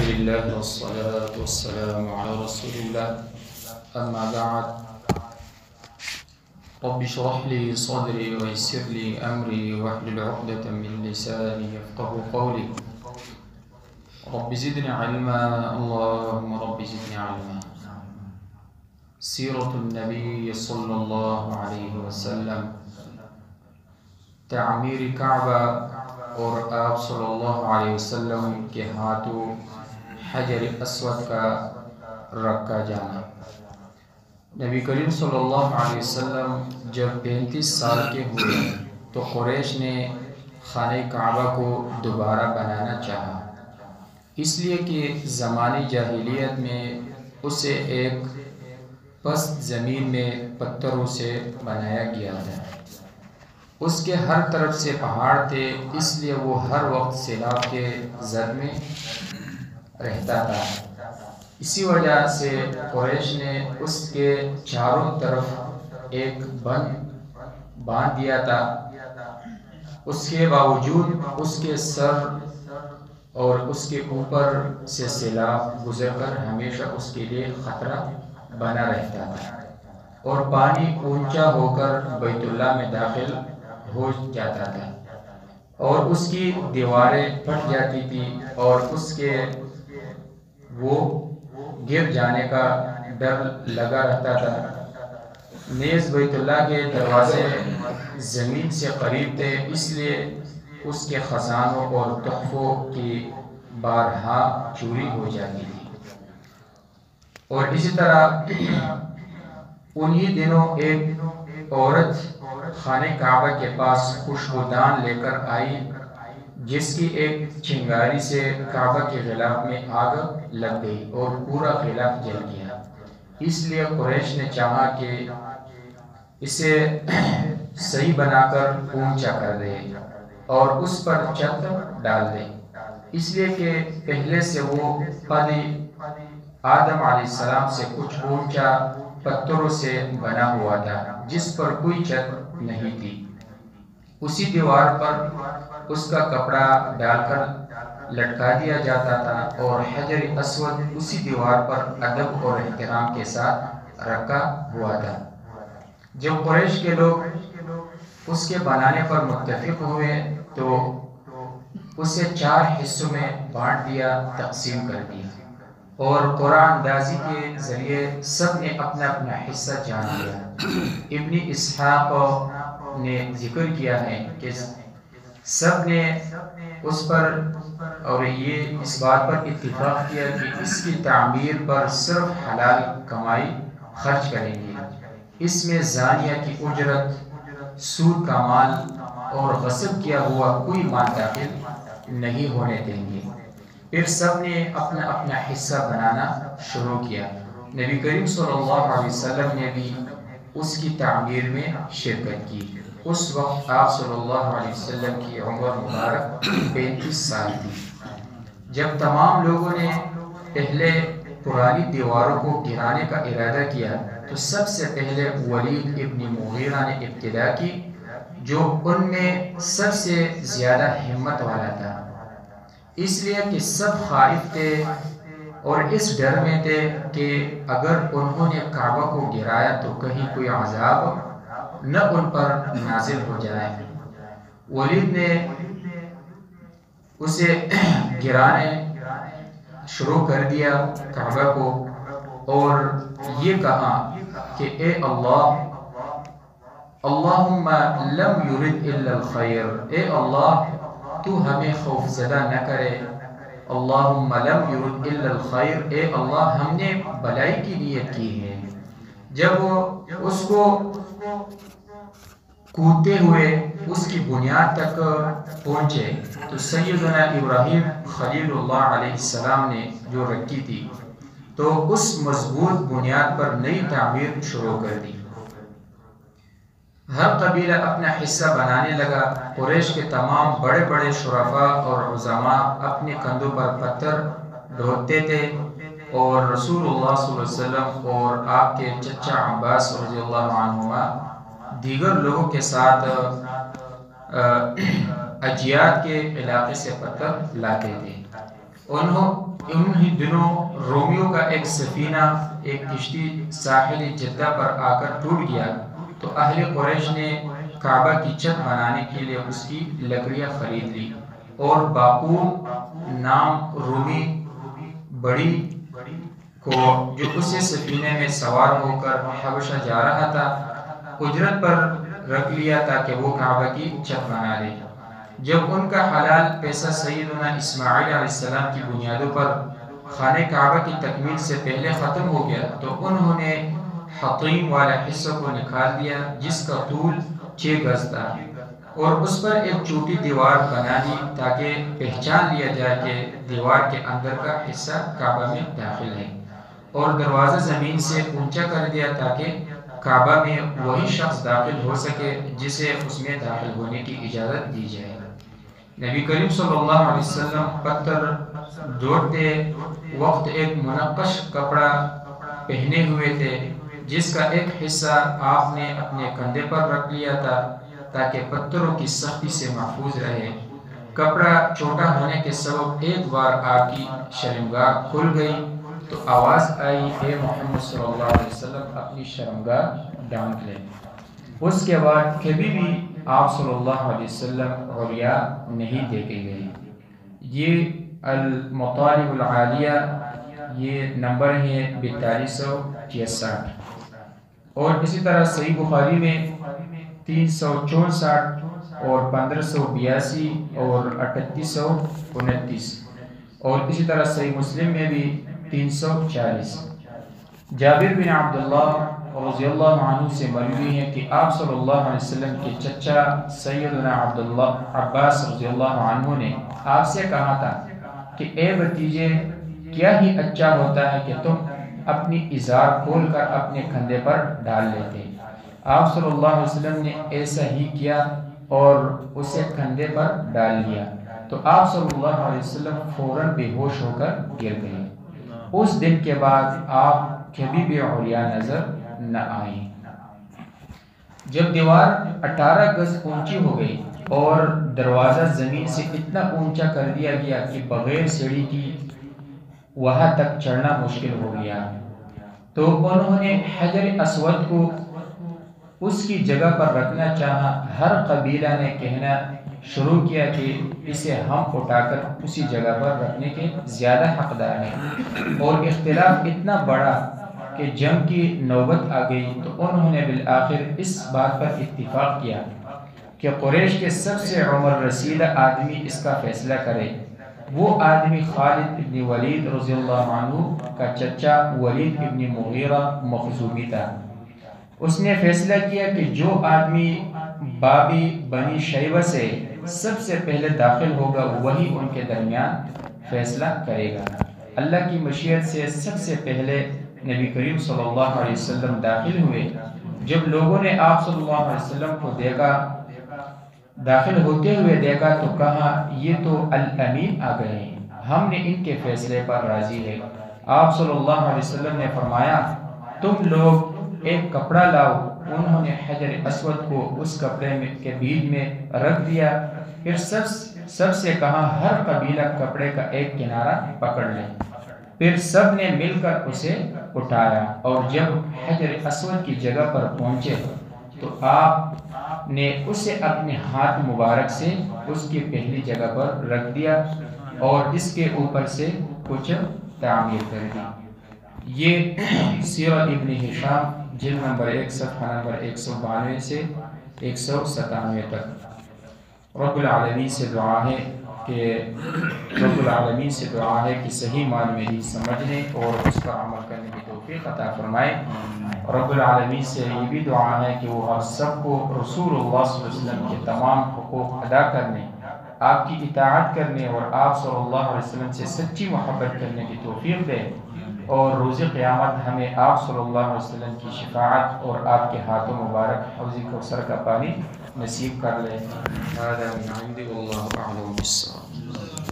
لله والصلاة والسلام على رسول الله أما بعد رب اشرح لي صدري ويسر لي أمري واحلل عقدة من لساني يفقهوا قولي رب زدني علما اللهم رب زدني علما. سیرت النبی صلی اللہ علیہ وسلم، تعمیر کعبہ اور آپ صلی اللہ علیہ وسلم کے ہاتھوں حجر اسود کا رکھا جانا۔ نبی کریم صلی اللہ علیہ وسلم جب 35 سال کے ہوئے تو قریش نے خانہ کعبہ کو دوبارہ بنانا چاہا، اس لیے کہ زمانے جاہلیت میں اسے ایک پست زمین میں پتھروں سے بنایا گیا تھا۔ اس کے ہر طرف سے پہاڑ تھے، اس لیے وہ ہر وقت سیلاب کے زد میں رہتا تھا۔ اسی وجہ سے قریش نے اس کے چاروں طرف ایک بند باندھ دیا تھا۔ اس کے باوجود اس کے سر اور اس کے اوپر سے سیلاب گزر کر ہمیشہ اس کے لیے خطرہ بنا رہتا تھا، اور پانی اونچا ہو کر بیت اللہ میں داخل ہو جاتا تھا، اور اس کی دیواریں پھٹ جاتی تھی اور اس کے وہ گر جانے کا ڈر لگا رہتا تھا۔ نیز بیت اللہ کے دروازے زمین سے قریب تھے، اس لیے اس کے خزانوں اور تحفوں کی بارہا چوری ہو جاتی تھی۔ اور اسی طرح انہی دنوں ایک عورت خانہ کعبہ کے پاس خوشبودان لے کر آئی، جس کی ایک چنگاری سے کعبہ کے غلاف میں آگ لگ گئی اور پورا غلاف جل گیا۔ اس لیے قریش نے چاہا کہ اسے صحیح بنا کر اونچا کر دے اور اس پر چھت ڈال دے، اس لیے کہ پہلے سے وہ قد آدم علیہ السلام سے کچھ اونچا پتھروں سے بنا ہوا تھا، جس پر کوئی چھت نہیں تھی۔ اسی دیوار پر اس کا کپڑا ڈال کر لٹکا دیا جاتا تھا، اور حجر اسود اسی دیوار پر ادب اور احترام کے ساتھ رکھا ہوا تھا۔ جب قریش کے لوگ اس کے بنانے پر متفق ہوئے تو اسے 4 حصوں میں بانٹ دیا، تقسیم کر دیا، اور قرآن اندازی کے ذریعے سب نے اپنا اپنا حصہ جان لیا۔ ابن اسحاق نے ذکر کیا ہے کہ سب نے اس پر اور یہ اس بات پر اتفاق کیا کہ اس کی تعمیر پر صرف حلال کمائی خرچ کریں گے، اس میں زانیہ کی اجرت، سود کا مال اور غصب کیا ہوا کوئی مال داخل نہیں ہونے دیں گے۔ پھر سب نے اپنا اپنا حصہ بنانا شروع کیا۔ نبی کریم صلی اللہ علیہ وسلم نے بھی اس کی تعمیر میں شرکت کی۔ اس وقت آپ صلی اللہ علیہ وسلم کی عمر مبارک 35 سال تھی۔ جب تمام لوگوں نے پہلے پرانی دیواروں کو گرانے کا ارادہ کیا تو سب سے پہلے ولید ابن مغیرہ نے ابتدا کی، جو ان میں سب سے زیادہ ہمت والا تھا، اس لیے کہ سب خائف تھے اور اس ڈر میں تھے کہ اگر انہوں نے کعبہ کو گرایا تو کہیں کوئی عذاب نہ ان پر نازل ہو جائے۔ ولید نے اسے گرانے شروع کر دیا کعبہ کو، اور یہ کہا کہ اے اللہ، اللہم لم یرد الا الخیر، اے اللہ تو ہمیں خوف زدہ نہ کرے، اللہم لم یرد الا الخیر، اے اللہ ہم نے بلائی کی نیت کی ہے۔ جب وہ اس کو کودتے ہوئے اس کی بنیاد تک پہنچے تو سیدنا ابراہیم خلیل اللہ علیہ السلام نے جو رکھی تھی تو اس مضبوط بنیاد پر نئی تعمیر شروع کر دی۔ ہر قبیلہ اپنا حصہ بنانے لگا۔ قریش کے تمام بڑے بڑے شرفاء اور عظماء اپنے کندھوں پر پتھر ڈھوتے تھے، اور رسول اللہ صلی اللہ علیہ وسلم اور آپ کے چچا عباس رضی اللہ عنہما دیگر لوگوں کے ساتھ اجیاد کے علاقے سے پتھر لاتے تھے۔ ان ہی دنوں رومیوں کا ایک سفینہ، ایک کشتی ساحل جدہ پر آ کر ٹوٹ گیا، تو اہل قریش نے کعبہ کی چھت بنانے کے لیے اس کی لکڑیاں خرید لی، اور باقور نام رومی بڑی کو جو اسی سفینے میں سوار ہو کر حبشہ جا رہا تھا اجرت پر رکھ لیا تاکہ وہ کعبہ کی چھت بنا لے۔ جب ان کا حلال پیسہ سیدنا اسماعیل علیہ السلام کی بنیادوں پر خانہ کعبہ کی تکمیل سے پہلے ختم ہو گیا تو انہوں نے حطیم والا حصہ کو نکال دیا جس کا طول 6 گز تھا، اور اس پر ایک چھوٹی دیوار بنا دی تاکہ پہچان لیا جائے کہ دیوار کے اندر کا حصہ کعبہ میں داخل ہے، اور دروازہ زمین سے اونچا کر دیا تاکہ کعبہ میں وہی شخص داخل ہو سکے جسے اس میں داخل ہونے کی اجازت دی جائے۔ نبی کریم صلی اللہ علیہ وسلم پتھر جوڑتے وقت ایک منقش کپڑا پہنے ہوئے تھے جس کا ایک حصہ آپ نے اپنے کندھے پر رکھ لیا تھا تاکہ پتھروں کی سختی سے محفوظ رہے۔ کپڑا چھوٹا ہونے کے سبب ایک بار آپ کی شرمگاہ کھل گئی تو آواز آئی، اے محمد صلی اللہ علیہ وسلم اپنی شرمگاہ ڈھانپ لیں۔ اس کے بعد کبھی بھی آپ صلی اللہ علیہ وسلم عریا نہیں دیکھے گئے۔ یہ المطالب العالیہ، یہ نمبر ہے 4266، اور اسی طرح صحیح بخاری میں 364 اور 1582 اور 3829، اور اسی طرح صحیح مسلم میں بھی 340۔ جابر بن عبداللہ رضی اللہ عنہ سے مروی ہے کہ آپ صلی اللہ علیہ وسلم کے چچا سیدنا عبداللہ عباس رضی اللہ عنہ نے آپ سے کہا تھا کہ اے بھتیجے، کیا ہی اچھا ہوتا ہے کہ تم اپنی ازار کھول کر اپنے کندھے پر ڈال لیتے۔ آپ صلی اللہ علیہ وسلم نے ایسا ہی کیا اور اسے کندھے پر ڈال لیا تو آپ صلی اللہ علیہ وسلم فوراً بے ہوش ہو کر گر گئے۔ اس دن کے بعد آپ کبھی بھی عریا نظر نہ آئیں۔ جب دیوار 18 گز اونچی ہو گئی اور دروازہ زمین سے اتنا اونچا کر دیا گیا کہ بغیر سیڑھی کی وہاں تک چڑھنا مشکل ہو گیا، تو انہوں نے حجر اسود کو اس کی جگہ پر رکھنا چاہا۔ ہر قبیلہ نے کہنا شروع کیا کہ اسے ہم اٹھا کر اسی جگہ پر رکھنے کے زیادہ حقدار ہیں، اور اختلاف اتنا بڑا کہ جنگ کی نوبت آ گئی تو انہوں نے بالآخر اس بات پر اتفاق کیا کہ قریش کے سب سے عمر رسیدہ آدمی اس کا فیصلہ کرے۔ وہ آدمی خالد ابن ولید رضی اللہ عنہ کا چچا ولید ابن مغیرہ مخزومی تھا۔ اس نے فیصلہ کیا کہ جو آدمی بابی بنی شیبہ سے سب سے پہلے داخل ہوگا وہی ان کے درمیان فیصلہ کرے گا۔ اللہ کی مشیت سے سب سے پہلے نبی کریم صلی اللہ علیہ وسلم داخل ہوئے۔ جب لوگوں نے آپ صلی اللہ علیہ وسلم کو دیکھا، داخل ہوتے ہوئے دیکھا تو کہا یہ تو الامین آ گئے ہیں، ہم نے ان کے فیصلے پر راضی ہے۔ آپ صلی اللہ علیہ وسلم نے فرمایا تم لوگ ایک کپڑا لاؤ۔ انہوں نے حجر اسود کو اس کپڑے کے بیچ میں رکھ دیا، پھر سب سے کہا ہر قبیلہ کپڑے کا ایک کنارہ پکڑ لے۔ پھر سب نے مل کر اسے اٹھایا، اور جب حجر اسود کی جگہ پر پہنچے تو آپ نے اسے اپنے ہاتھ مبارک سے اس کی پہلی جگہ پر رکھ دیا اور اس کے اوپر سے کچھ تعمیر کر دی۔ یہ سیرہ ابن ہشام جلد نمبر 1 صفحہ نمبر 192 سے 197 تک۔ رب العالمین سے دعا ہے کہ صحیح معنی میں سمجھنے اور اس پر عمل کرنے کی توفیق عطا فرمائے۔ رب العالمین سے یہ بھی دعا ہے کہ وہ ہم سب کو رسول اللہ صلی اللہ علیہ وسلم کے تمام حقوق ادا کرنے، آپ کی اطاعت کرنے اور آپ صلی اللہ علیہ وسلم سے سچی محبت کرنے کی توفیق دے، اور روز قیامت ہمیں آپ صلی اللہ علیہ وسلم کی شفاعت اور آپ کے ہاتھوں مبارک حوض کوثر کا پانی نصیب کر لے۔ هذا من عند والله أعلم بالصواب۔